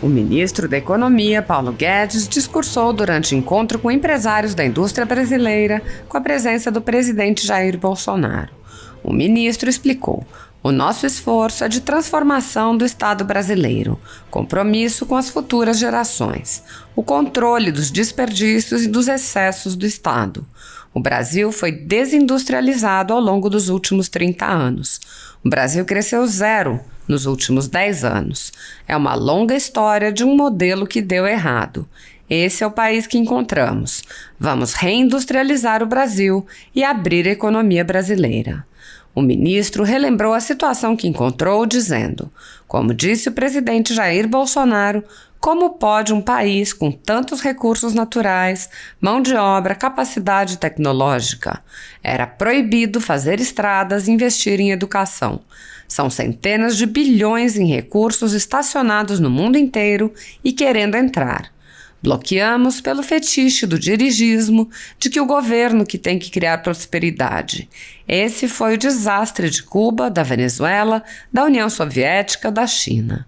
O ministro da Economia, Paulo Guedes, discursou durante encontro com empresários da indústria brasileira, com a presença do presidente Jair Bolsonaro. O ministro explicou: o nosso esforço é de transformação do Estado brasileiro, compromisso com as futuras gerações, o controle dos desperdícios e dos excessos do Estado. O Brasil foi desindustrializado ao longo dos últimos 30 anos. O Brasil cresceu zero nos últimos 10 anos. É uma longa história de um modelo que deu errado. Esse é o país que encontramos. Vamos reindustrializar o Brasil e abrir a economia brasileira. O ministro relembrou a situação que encontrou, dizendo: como disse o presidente Jair Bolsonaro, como pode um país com tantos recursos naturais, mão de obra, capacidade tecnológica? Era proibido fazer estradas e investir em educação. São centenas de bilhões em recursos estacionados no mundo inteiro e querendo entrar. Bloqueamos pelo fetiche do dirigismo, de que o governo que tem que criar prosperidade. Esse foi o desastre de Cuba, da Venezuela, da União Soviética, da China.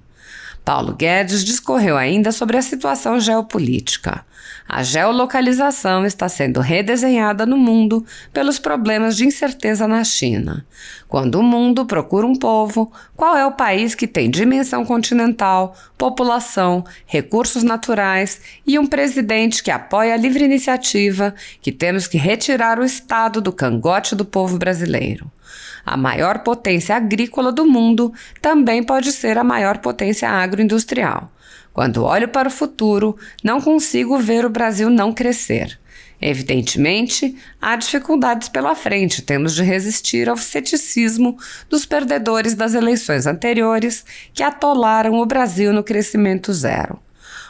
Paulo Guedes discorreu ainda sobre a situação geopolítica. A geolocalização está sendo redesenhada no mundo pelos problemas de incerteza na China. Quando o mundo procura um povo, qual é o país que tem dimensão continental, população, recursos naturais e um presidente que apoia a livre iniciativa, que temos que retirar o Estado do cangote do povo brasileiro? A maior potência agrícola do mundo também pode ser a maior potência agroindustrial. Quando olho para o futuro, não consigo ver o Brasil não crescer. Evidentemente, há dificuldades pela frente, temos de resistir ao ceticismo dos perdedores das eleições anteriores que atolaram o Brasil no crescimento zero.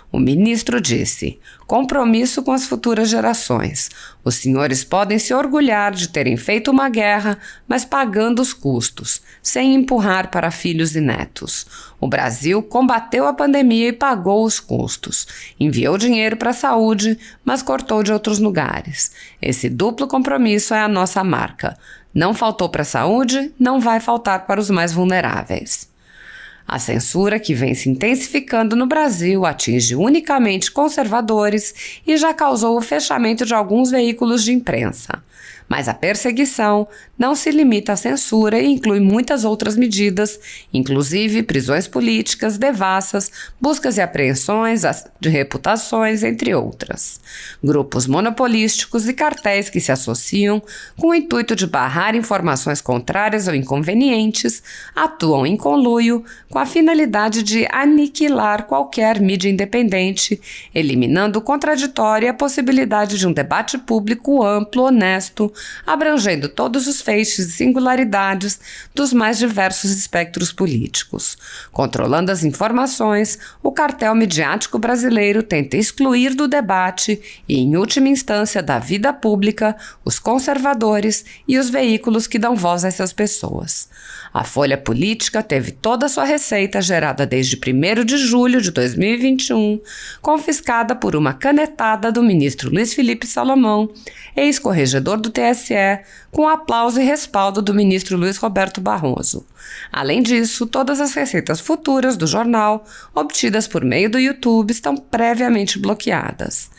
O ministro disse: compromisso com as futuras gerações. Os senhores podem se orgulhar de terem feito uma guerra, mas pagando os custos, sem empurrar para filhos e netos. O Brasil combateu a pandemia e pagou os custos. Enviou dinheiro para a saúde, mas cortou de outros lugares. Esse duplo compromisso é a nossa marca. Não faltou para a saúde, não vai faltar para os mais vulneráveis. A censura que vem se intensificando no Brasil atinge unicamente conservadores e já causou o fechamento de alguns veículos de imprensa. Mas a perseguição não se limita à censura e inclui muitas outras medidas, inclusive prisões políticas, devassas, buscas e apreensões de reputações, entre outras. Grupos monopolísticos e cartéis que se associam com o intuito de barrar informações contrárias ou inconvenientes atuam em conluio com a finalidade de aniquilar qualquer mídia independente, eliminando o contraditório e a possibilidade de um debate público amplo, honesto, abrangendo todos os feixes e singularidades dos mais diversos espectros políticos. Controlando as informações, o cartel midiático brasileiro tenta excluir do debate e, em última instância, da vida pública, os conservadores e os veículos que dão voz a essas pessoas. A Folha Política teve toda a sua receita gerada desde 1º de julho de 2021, confiscada por uma canetada do ministro Luiz Felipe Salomão, ex-corregedor do TSE, com aplauso e respaldo do ministro Luiz Roberto Barroso. Além disso, todas as receitas futuras do jornal, obtidas por meio do YouTube, estão previamente bloqueadas.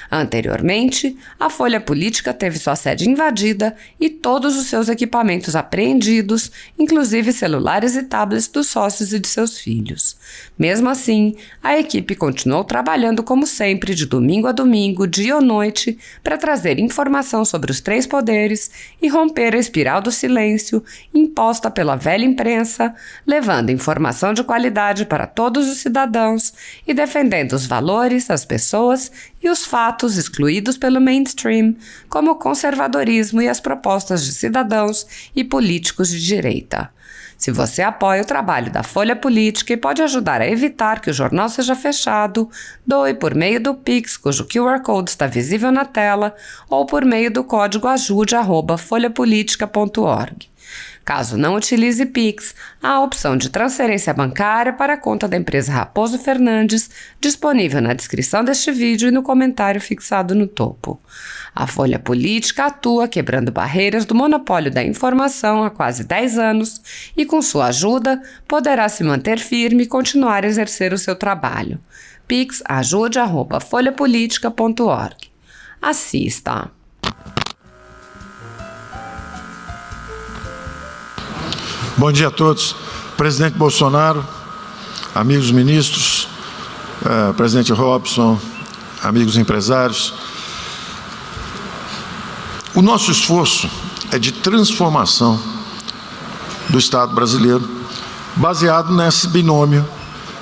Anteriormente, a Folha Política teve sua sede invadida e todos os seus equipamentos apreendidos, inclusive celulares e tablets dos sócios e de seus filhos. Mesmo assim, a equipe continuou trabalhando como sempre, de domingo a domingo, dia ou noite, para trazer informação sobre os 3 poderes e romper a espiral do silêncio imposta pela velha imprensa, levando informação de qualidade para todos os cidadãos e defendendo os valores, as pessoas e os fatos excluídos pelo mainstream, como o conservadorismo e as propostas de cidadãos e políticos de direita. Se você apoia o trabalho da Folha Política e pode ajudar a evitar que o jornal seja fechado, doe por meio do Pix, cujo QR Code está visível na tela, ou por meio do código ajude@folhapolitica.org. Caso não utilize Pix, há a opção de transferência bancária para a conta da empresa Raposo Fernandes, disponível na descrição deste vídeo e no comentário fixado no topo. A Folha Política atua quebrando barreiras do monopólio da informação há quase 10 anos e, com sua ajuda, poderá se manter firme e continuar a exercer o seu trabalho. pix@folhapolitica.org. Assista! Bom dia a todos. Presidente Bolsonaro, amigos ministros, presidente Robson, amigos empresários. O nosso esforço é de transformação do Estado brasileiro, baseado nesse binômio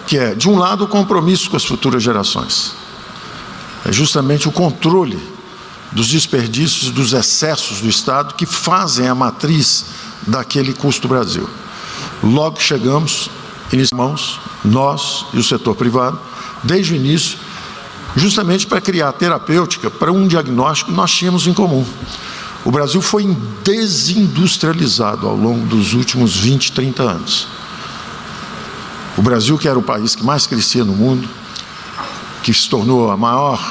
que é, de um lado, o compromisso com as futuras gerações. É justamente o controle dos desperdícios e dos excessos do Estado que fazem a matriz daquele custo Brasil. Logo chegamos, iniciamos, nós e o setor privado, desde o início, justamente para criar terapêutica para um diagnóstico que nós tínhamos em comum. O Brasil foi desindustrializado ao longo dos últimos 20, 30 anos. O Brasil, que era o país que mais crescia no mundo, que se tornou a maior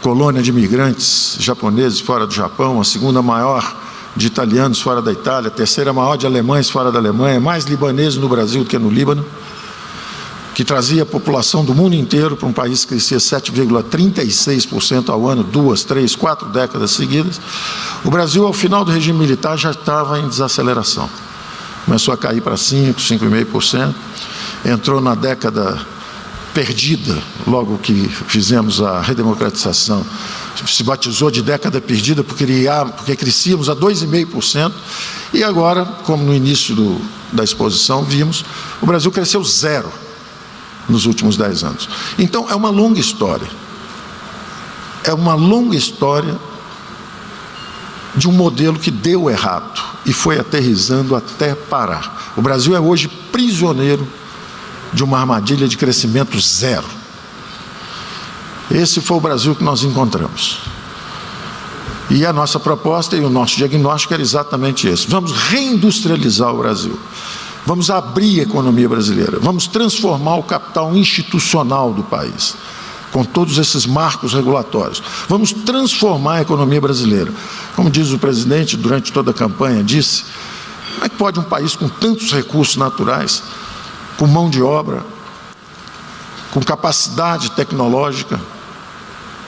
colônia de imigrantes japoneses fora do Japão, a segunda maior de italianos fora da Itália, a terceira maior de alemães fora da Alemanha, mais libaneses no Brasil do que no Líbano, que trazia a população do mundo inteiro para um país que crescia 7,36% ao ano, 2, 3, 4 décadas seguidas. O Brasil, ao final do regime militar, já estava em desaceleração. Começou a cair para 5, 5,5%. Entrou na década perdida, logo que fizemos a redemocratização. Se batizou de década perdida porque crescíamos a 2,5%. E agora, como no início da exposição vimos, o Brasil cresceu 0 nos últimos 10 anos. Então, é uma longa história. É uma longa história de um modelo que deu errado e foi aterrissando até parar. O Brasil é hoje prisioneiro de uma armadilha de crescimento 0. Esse foi o Brasil que nós encontramos. E a nossa proposta e o nosso diagnóstico era exatamente esse. Vamos reindustrializar o Brasil. Vamos abrir a economia brasileira. Vamos transformar o capital institucional do país, com todos esses marcos regulatórios. Vamos transformar a economia brasileira. Como diz o presidente durante toda a campanha, disse, como é que pode um país com tantos recursos naturais, com mão de obra, com capacidade tecnológica,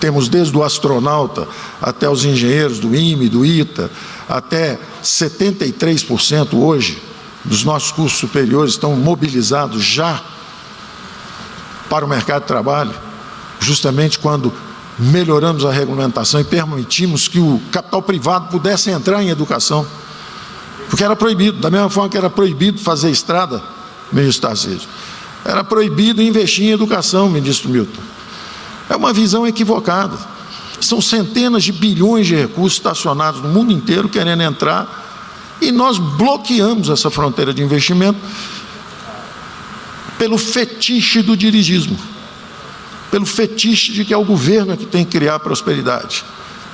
temos desde o astronauta até os engenheiros do IME, do ITA, até 73% hoje dos nossos cursos superiores estão mobilizados já para o mercado de trabalho, justamente quando melhoramos a regulamentação e permitimos que o capital privado pudesse entrar em educação, porque era proibido, da mesma forma que era proibido fazer estrada, ministro Tarcísio, era proibido investir em educação, ministro Milton. É uma visão equivocada. São centenas de bilhões de recursos estacionados no mundo inteiro querendo entrar e nós bloqueamos essa fronteira de investimento pelo fetiche do dirigismo, pelo fetiche de que é o governo que tem que criar prosperidade.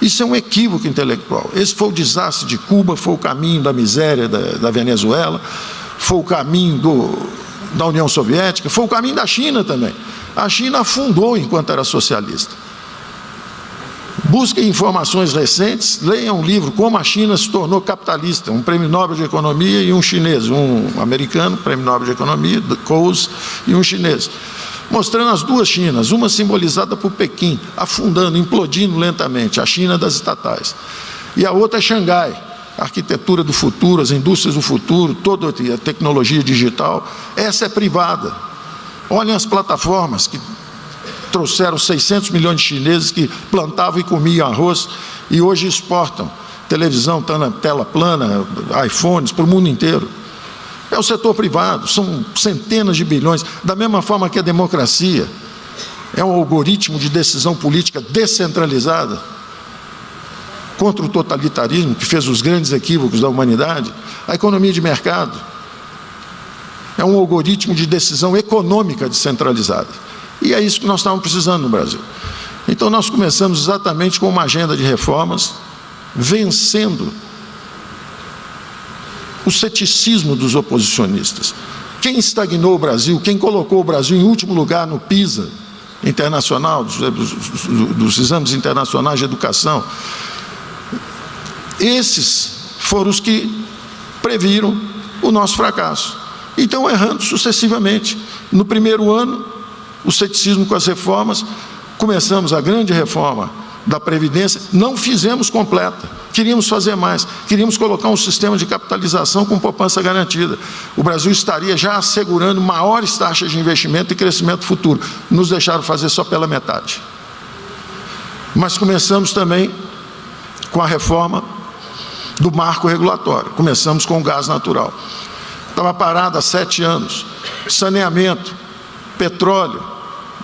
Isso é um equívoco intelectual. Esse foi o desastre de Cuba, foi o caminho da miséria da Venezuela, foi o caminho da União Soviética, foi o caminho da China também. A China afundou enquanto era socialista. Busquem informações recentes, leiam um livro, Como a China se tornou capitalista, um prêmio Nobel de Economia e um chinês, um americano, prêmio Nobel de Economia, Coase, e um chinês, mostrando as duas Chinas, uma simbolizada por Pequim, afundando, implodindo lentamente, a China das estatais, e a outra é Xangai, a arquitetura do futuro, as indústrias do futuro, toda a tecnologia digital, essa é privada. Olhem as plataformas que trouxeram 600 milhões de chineses que plantavam e comiam arroz e hoje exportam televisão, tela plana, iPhones para o mundo inteiro. É o setor privado, são centenas de bilhões, da mesma forma que a democracia é um algoritmo de decisão política descentralizada contra o totalitarismo que fez os grandes equívocos da humanidade. A economia de mercado é um algoritmo de decisão econômica descentralizada. E é isso que nós estávamos precisando no Brasil. Então nós começamos exatamente com uma agenda de reformas, vencendo o ceticismo dos oposicionistas. Quem estagnou o Brasil, quem colocou o Brasil em último lugar no PISA internacional, dos exames internacionais de educação, esses foram os que previram o nosso fracasso. Então, errando sucessivamente. No primeiro ano, o ceticismo com as reformas, começamos a grande reforma da Previdência, não fizemos completa, queríamos fazer mais, queríamos colocar um sistema de capitalização com poupança garantida. O Brasil estaria já assegurando maiores taxas de investimento e crescimento futuro. Nos deixaram fazer só pela metade. Mas começamos também com a reforma do marco regulatório, começamos com o gás natural. Estava parado há 7 anos, saneamento, petróleo,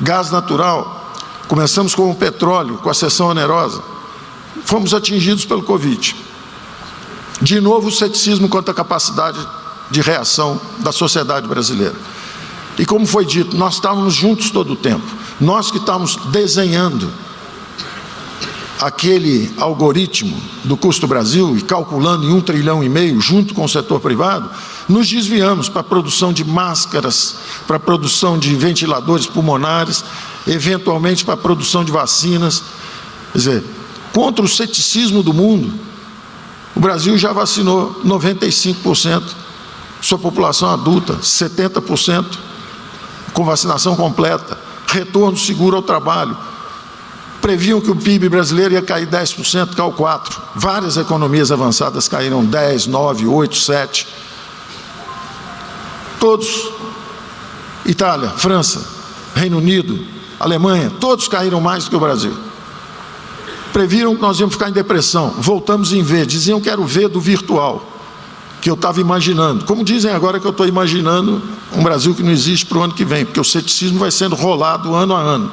gás natural. Começamos com o petróleo, com a cessão onerosa. Fomos atingidos pelo Covid. De novo, o ceticismo quanto à capacidade de reação da sociedade brasileira. E como foi dito, nós estávamos juntos todo o tempo. Nós que estávamos desenhando aquele algoritmo do Custo Brasil e calculando em 1,5 trilhão, junto com o setor privado, nos desviamos para a produção de máscaras, para a produção de ventiladores pulmonares, eventualmente para a produção de vacinas. Quer dizer, contra o ceticismo do mundo, o Brasil já vacinou 95% de sua população adulta, 70% com vacinação completa, retorno seguro ao trabalho. Previam que o PIB brasileiro ia cair 10%, caiu 4%. Várias economias avançadas caíram 10%, 9%, 8%, 7%. Todos, Itália, França, Reino Unido, Alemanha, todos caíram mais do que o Brasil. Previram que nós íamos ficar em depressão, voltamos em V, diziam que era o V do virtual, que eu estava imaginando. Como dizem agora que eu estou imaginando um Brasil que não existe para o ano que vem, porque o ceticismo vai sendo rolado ano a ano,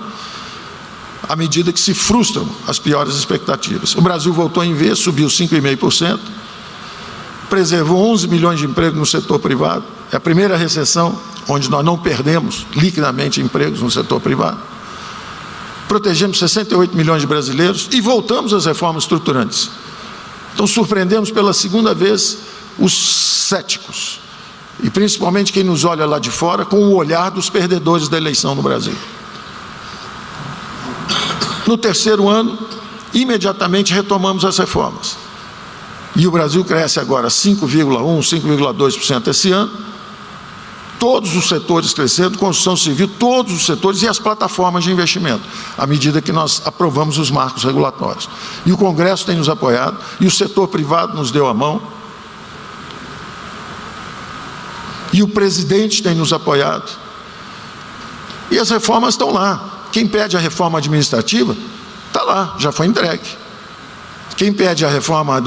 à medida que se frustram as piores expectativas. O Brasil voltou em V, subiu 5,5%, preservou 11 milhões de empregos no setor privado. É a primeira recessão onde nós não perdemos liquidamente empregos no setor privado. Protegemos 68 milhões de brasileiros e voltamos às reformas estruturantes. Então, surpreendemos pela segunda vez os céticos, e principalmente quem nos olha lá de fora, com o olhar dos perdedores da eleição no Brasil. No terceiro ano, imediatamente retomamos as reformas. E o Brasil cresce agora 5,1%, 5,2% esse ano. Todos os setores crescendo, construção civil, todos os setores e as plataformas de investimento, à medida que nós aprovamos os marcos regulatórios. E o Congresso tem nos apoiado, e o setor privado nos deu a mão, e o presidente tem nos apoiado. E as reformas estão lá. Quem pede a reforma administrativa, está lá, já foi entregue. Quem pede a reforma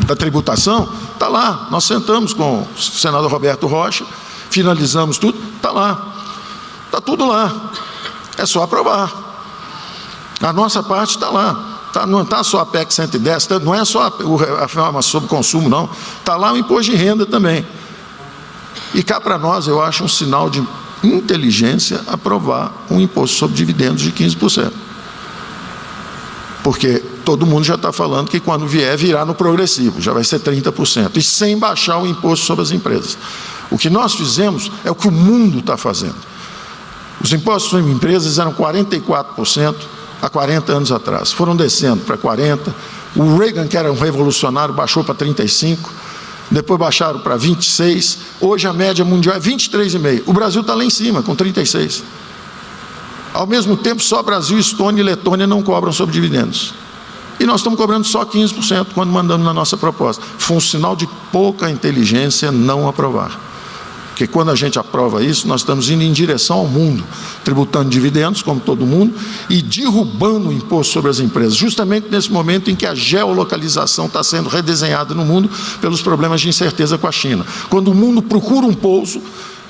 da tributação, está lá. Nós sentamos com o senador Roberto Rocha, finalizamos tudo, está lá. Está tudo lá. É só aprovar. A nossa parte está lá. Não está só a PEC 110, não é só a reforma sobre consumo, não. Está lá o imposto de renda também. E cá para nós, eu acho um sinal de inteligência aprovar um imposto sobre dividendos de 15%. Porque todo mundo já está falando que quando vier, virá no progressivo, já vai ser 30%, e sem baixar o imposto sobre as empresas. O que nós fizemos é o que o mundo está fazendo. Os impostos sobre empresas eram 44% há 40 anos atrás, foram descendo para 40%, o Reagan, que era um revolucionário, baixou para 35%, depois baixaram para 26%, hoje a média mundial é 23,5%, o Brasil está lá em cima, com 36%. Ao mesmo tempo, só Brasil, Estônia e Letônia não cobram sobre dividendos. E nós estamos cobrando só 15% quando mandamos na nossa proposta. Foi um sinal de pouca inteligência não aprovar. Porque quando a gente aprova isso, nós estamos indo em direção ao mundo, tributando dividendos, como todo mundo, e derrubando o imposto sobre as empresas, justamente nesse momento em que a geolocalização está sendo redesenhada no mundo pelos problemas de incerteza com a China. Quando o mundo procura um pouso,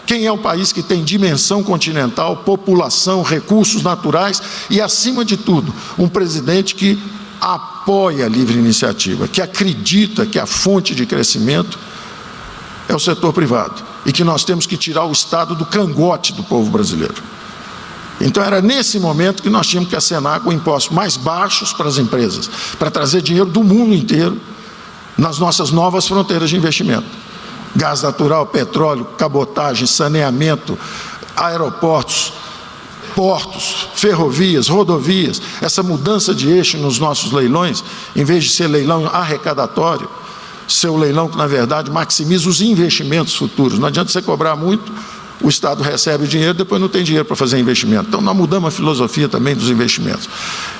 quem é o país que tem dimensão continental, população, recursos naturais e, acima de tudo, um presidente que apoia a livre iniciativa, que acredita que a fonte de crescimento é o setor privado e que nós temos que tirar o Estado do cangote do povo brasileiro. Então era nesse momento que nós tínhamos que acenar com impostos mais baixos para as empresas, para trazer dinheiro do mundo inteiro nas nossas novas fronteiras de investimento. Gás natural, petróleo, cabotagem, saneamento, aeroportos, portos, ferrovias, rodovias, essa mudança de eixo nos nossos leilões, em vez de ser leilão arrecadatório, ser o leilão que, na verdade, maximiza os investimentos futuros. Não adianta você cobrar muito, o Estado recebe o dinheiro, depois não tem dinheiro para fazer investimento. Então, nós mudamos a filosofia também dos investimentos.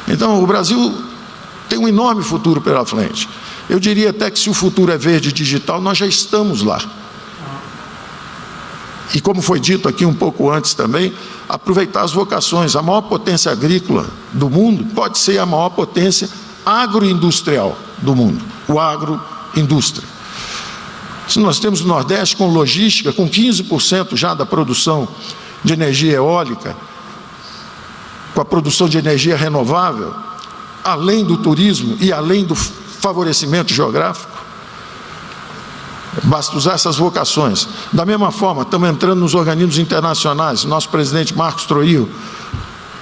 Então, o Brasil tem um enorme futuro pela frente. Eu diria até que se o futuro é verde e digital, nós já estamos lá. E como foi dito aqui um pouco antes também, aproveitar as vocações. A maior potência agrícola do mundo pode ser a maior potência agroindustrial do mundo, o agroindústria. Se nós temos o Nordeste com logística, com 15% já da produção de energia eólica, com a produção de energia renovável, além do turismo e além do favorecimento geográfico, basta usar essas vocações. Da mesma forma, estamos entrando nos organismos internacionais. Nosso presidente Marcos Trujillo,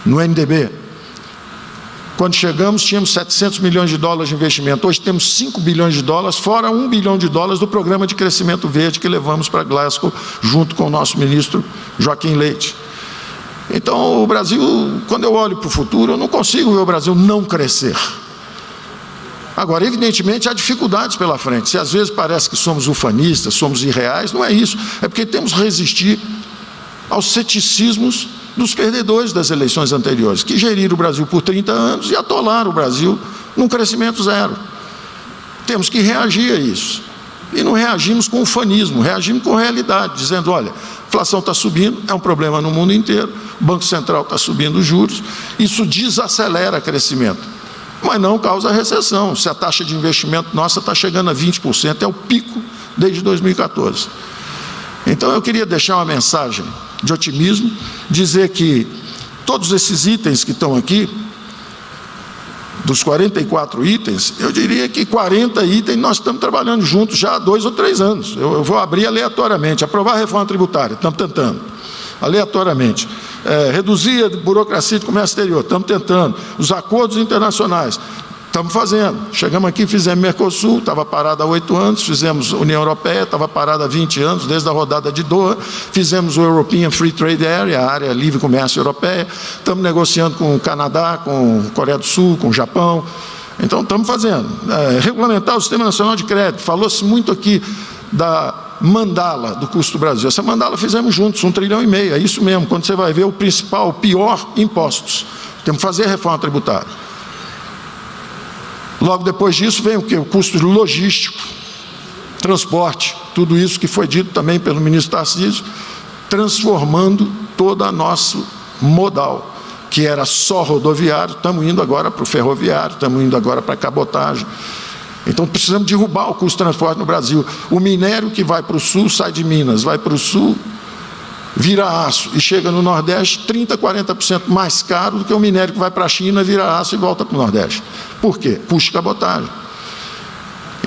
no NDB. Quando chegamos, tínhamos 700 milhões de dólares de investimento. Hoje temos 5 bilhões de dólares, fora 1 bilhão de dólares do programa de crescimento verde que levamos para Glasgow, junto com o nosso ministro Joaquim Leite. Então, o Brasil, quando eu olho para o futuro, eu não consigo ver o Brasil não crescer. Agora, evidentemente, há dificuldades pela frente. Se às vezes parece que somos ufanistas, somos irreais, não é isso. É porque temos que resistir aos ceticismos dos perdedores das eleições anteriores, que geriram o Brasil por 30 anos e atolaram o Brasil num crescimento zero. Temos que reagir a isso. E não reagimos com ufanismo, reagimos com realidade, dizendo, olha, a inflação está subindo, é um problema no mundo inteiro, o Banco Central está subindo os juros, isso desacelera o crescimento, mas não causa recessão. Se a taxa de investimento nossa está chegando a 20%, é o pico desde 2014. Então eu queria deixar uma mensagem de otimismo, dizer que todos esses itens que estão aqui, dos 44 itens, eu diria que 40 itens nós estamos trabalhando juntos já há 2 ou 3 anos. Eu vou abrir aleatoriamente. Aprovar a reforma tributária, estamos tentando, aleatoriamente. Reduzir a burocracia de comércio exterior, estamos tentando. Os acordos internacionais, estamos fazendo. Chegamos aqui, fizemos Mercosul, estava parado há 8 anos, fizemos União Europeia, estava parado há 20 anos, desde a rodada de Doha, fizemos o European Free Trade Area, a área livre comércio europeia, estamos negociando com o Canadá, com a Coreia do Sul, com o Japão. Então, estamos fazendo. Regulamentar o Sistema Nacional de Crédito, falou-se muito aqui da mandala do custo do Brasil. Essa mandala fizemos juntos, 1,5 trilhão, é isso mesmo. Quando você vai ver o principal, o pior, impostos. Temos que fazer a reforma tributária. Logo depois disso vem o quê? O custo logístico, transporte, tudo isso que foi dito também pelo ministro Tarcísio, transformando toda a nosso modal, que era só rodoviário, estamos indo agora para o ferroviário, estamos indo agora para a cabotagem. Então precisamos derrubar o custo de transporte no Brasil. O minério que vai para o sul sai de Minas, vai para o sul, vira aço e chega no Nordeste 30%, 40% mais caro do que o minério que vai para a China, vira aço e volta para o Nordeste. Por quê? Custo de cabotagem.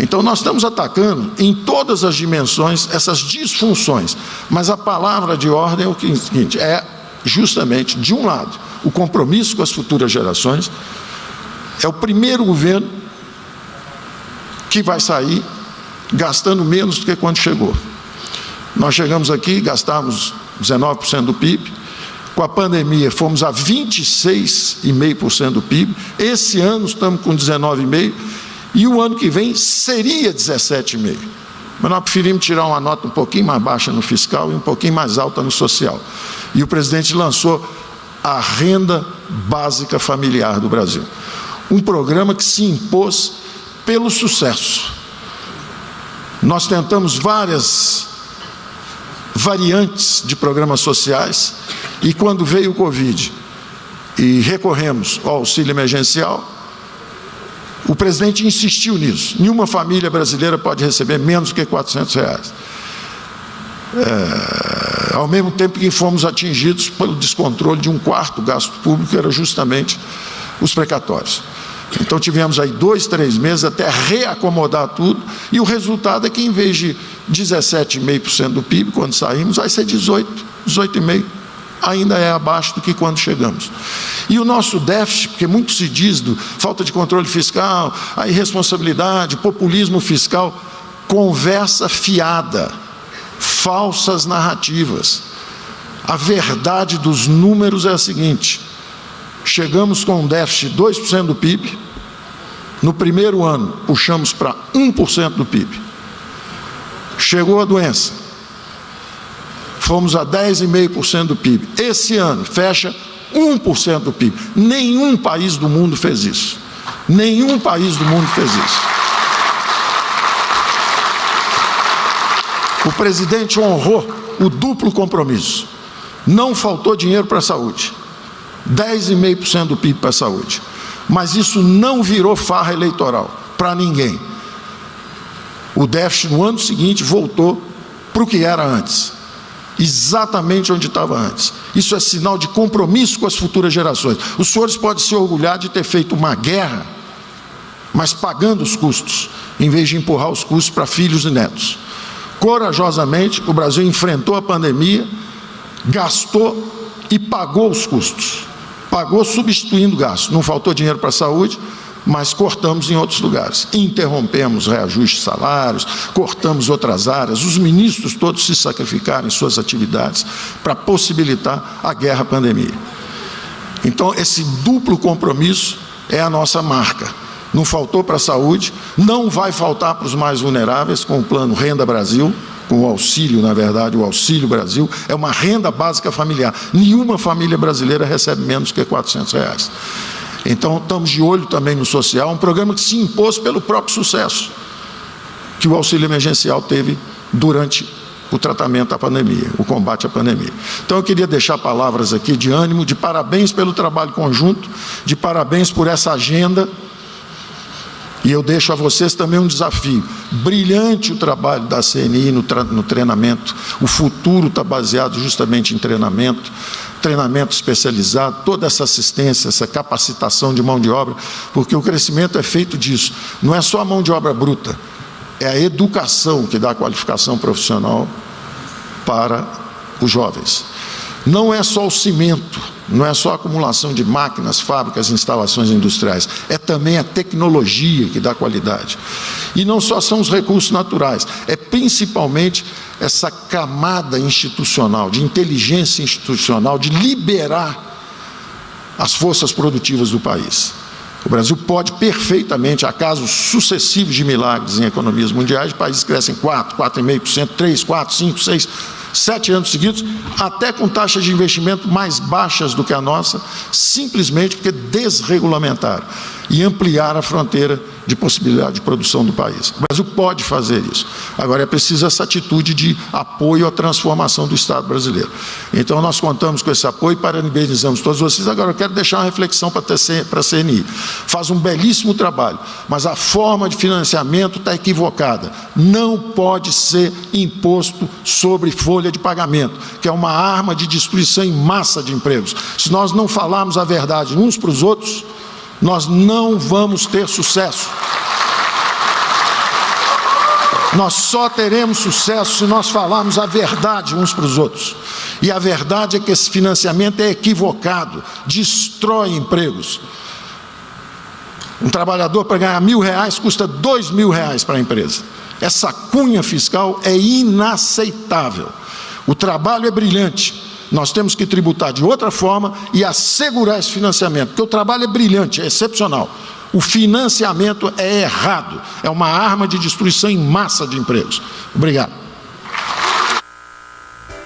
Então nós estamos atacando em todas as dimensões essas disfunções, mas a palavra de ordem é o seguinte, é justamente, de um lado, o compromisso com as futuras gerações. É o primeiro governo que vai sair gastando menos do que quando chegou. Nós chegamos aqui, gastamos 19% do PIB, com a pandemia fomos a 26,5% do PIB, esse ano estamos com 19,5%, e o ano que vem seria 17,5%. Mas nós preferimos tirar uma nota um pouquinho mais baixa no fiscal e um pouquinho mais alta no social. E o presidente lançou a renda básica familiar do Brasil. Um programa que se impôs pelo sucesso. Nós tentamos várias variantes de programas sociais e quando veio o Covid e recorremos ao auxílio emergencial, o presidente insistiu nisso. Nenhuma família brasileira pode receber menos do que R$400. Ao mesmo tempo que fomos atingidos pelo descontrole de um quarto gasto público, que era justamente os precatórios. Então tivemos aí 2, 3 meses até reacomodar tudo, e o resultado é que em vez de 17,5% do PIB, quando saímos, vai ser 18,5%. ainda é abaixo do que quando chegamos. E o nosso déficit, porque muito se diz do falta de controle fiscal, a irresponsabilidade, populismo fiscal, conversa fiada, falsas narrativas. A verdade dos números é a seguinte: chegamos com um déficit de 2% do PIB, no primeiro ano puxamos para 1% do PIB. Chegou a doença, fomos a 10,5% do PIB. Esse ano fecha 1% do PIB. Nenhum país do mundo fez isso. Nenhum país do mundo fez isso. O presidente honrou o duplo compromisso. Não faltou dinheiro para a saúde. 10,5% do PIB para a saúde. Mas isso não virou farra eleitoral para ninguém. O déficit no ano seguinte voltou para o que era antes. Exatamente onde estava antes. Isso é sinal de compromisso com as futuras gerações. Os senhores podem se orgulhar de ter feito uma guerra, mas pagando os custos, em vez de empurrar os custos para filhos e netos. Corajosamente, o Brasil enfrentou a pandemia, gastou e pagou os custos. Pagou substituindo gastos. Não faltou dinheiro para a saúde, mas cortamos em outros lugares. Interrompemos reajustes de salários, cortamos outras áreas. Os ministros todos se sacrificaram em suas atividades para possibilitar a guerra à pandemia. Então, esse duplo compromisso é a nossa marca. Não faltou para a saúde, não vai faltar para os mais vulneráveis com o plano Renda Brasil, com o auxílio, na verdade, o Auxílio Brasil, é uma renda básica familiar. Nenhuma família brasileira recebe menos que R$400. Então, estamos de olho também no social, um programa que se impôs pelo próprio sucesso que o auxílio emergencial teve durante o tratamento da pandemia, o combate à pandemia. Então, eu queria deixar palavras aqui de ânimo, de parabéns pelo trabalho conjunto, de parabéns por essa agenda. E eu deixo a vocês também um desafio. Brilhante o trabalho da CNI no treinamento. O futuro está baseado justamente em treinamento especializado, toda essa assistência, essa capacitação de mão de obra, porque o crescimento é feito disso. Não é só a mão de obra bruta, é a educação que dá a qualificação profissional para os jovens. Não é só o cimento, não é só a acumulação de máquinas, fábricas, instalações industriais, é também a tecnologia que dá qualidade. E não só são os recursos naturais, é principalmente essa camada institucional, de inteligência institucional, de liberar as forças produtivas do país. O Brasil pode perfeitamente, há casos sucessivos de milagres em economias mundiais, países crescem 4%, 4,5%, 3%, 4%, 5%, 6%, 7 anos seguidos, até com taxas de investimento mais baixas do que a nossa, simplesmente porque desregulamentaram e ampliaram a fronteira de possibilidade de produção do país. O Brasil pode fazer isso. Agora é preciso essa atitude de apoio à transformação do Estado brasileiro. Então nós contamos com esse apoio e parabenizamos todos vocês. Agora eu quero deixar uma reflexão para a CNI. Faz um belíssimo trabalho, mas a forma de financiamento está equivocada. Não pode ser imposto sobre folha de pagamento, que é uma arma de destruição em massa de empregos. Se nós não falarmos a verdade uns para os outros, nós não vamos ter sucesso. Nós só teremos sucesso se nós falarmos a verdade uns para os outros. E a verdade é que esse financiamento é equivocado, destrói empregos. Um trabalhador para ganhar R$1.000 custa R$2.000 para a empresa. Essa cunha fiscal é inaceitável. O trabalho é brilhante. Nós temos que tributar de outra forma e assegurar esse financiamento, porque o trabalho é brilhante, é excepcional. O financiamento é errado, é uma arma de destruição em massa de empregos. Obrigado.